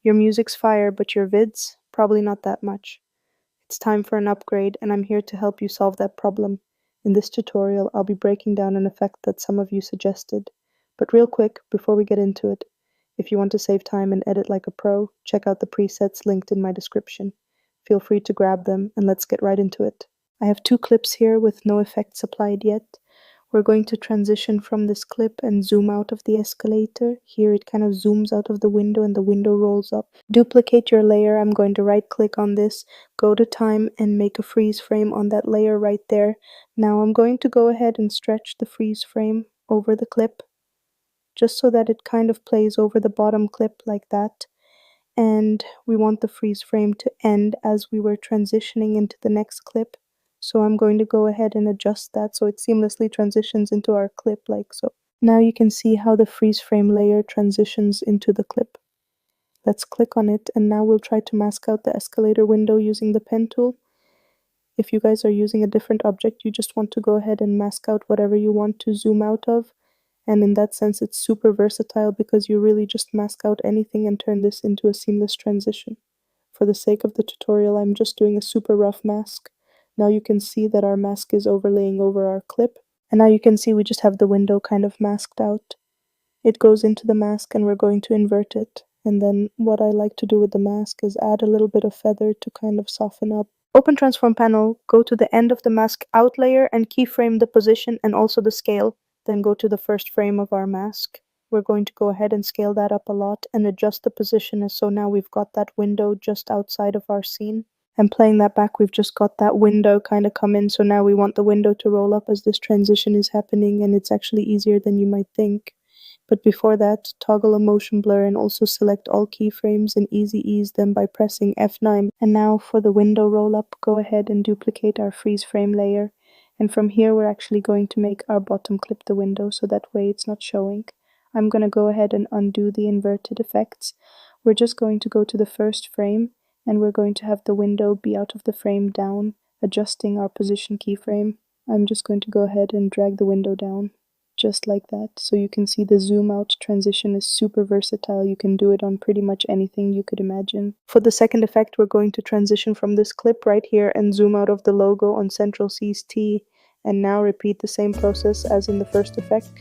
Your music's fire, but your vids? Probably not that much. It's time for an upgrade, and I'm here to help you solve that problem. In this tutorial, I'll be breaking down an effect that some of you suggested. But real quick, before we get into it, if you want to save time and edit like a pro, check out the presets linked in my description. Feel free to grab them, and let's get right into it. I have 2 clips here with no effects applied yet. We're going to transition from this clip and zoom out of the escalator. Here it kind of zooms out of the window and the window rolls up. Duplicate your layer. I'm going to right click on this, go to time and make a freeze frame on that layer right there. Now I'm going to go ahead and stretch the freeze frame over the clip, just so that it kind of plays over the bottom clip like that. And we want the freeze frame to end as we were transitioning into the next clip. So I'm going to go ahead and adjust that so it seamlessly transitions into our clip like so. Now you can see how the freeze frame layer transitions into the clip. Let's click on it, and now we'll try to mask out the escalator window using the pen tool. If you guys are using a different object, you just want to go ahead and mask out whatever you want to zoom out of. And in that sense, it's super versatile because you really just mask out anything and turn this into a seamless transition. For the sake of the tutorial, I'm just doing a super rough mask. Now you can see that our mask is overlaying over our clip. And now you can see we just have the window kind of masked out. It goes into the mask and we're going to invert it. And then what I like to do with the mask is add a little bit of feather to kind of soften up. Open Transform Panel, go to the end of the mask out layer and keyframe the position and also the scale. Then go to the first frame of our mask. We're going to go ahead and scale that up a lot and adjust the position so now we've got that window just outside of our scene. And playing that back, we've just got that window kind of come in, so now we want the window to roll up as this transition is happening, and it's actually easier than you might think. But before that, toggle a motion blur and also select all keyframes and easy ease them by pressing F9. And now for the window roll up, go ahead and duplicate our freeze frame layer. And from here, we're actually going to make our bottom clip the window, so that way it's not showing. I'm going to go ahead and undo the inverted effects. We're just going to go to the first frame, and we're going to have the window be out of the frame down, adjusting our position keyframe. I'm just going to go ahead and drag the window down, just like that. So you can see the zoom out transition is super versatile. You can do it on pretty much anything you could imagine. For the second effect, we're going to transition from this clip right here and zoom out of the logo on Central C's T, and now repeat the same process as in the first effect.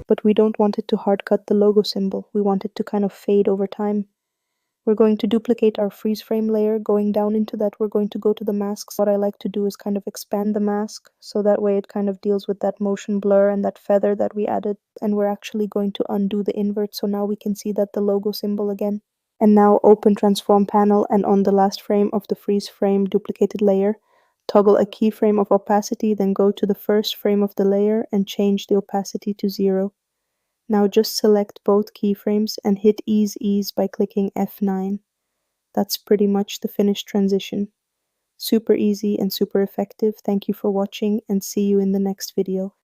But we don't want it to hard cut the logo symbol. We want it to kind of fade over time. We're going to duplicate our freeze frame layer. Going down into that, we're going to go to the masks. What I like to do is kind of expand the mask, so that way it kind of deals with that motion blur and that feather that we added. And we're actually going to undo the invert, so now we can see that the logo symbol again. And now open Transform Panel, and on the last frame of the freeze frame duplicated layer, toggle a keyframe of opacity, then go to the first frame of the layer and change the opacity to 0. Now just select both keyframes and hit ease by clicking F9. That's pretty much the finished transition. Super easy and super effective. Thank you for watching, and see you in the next video.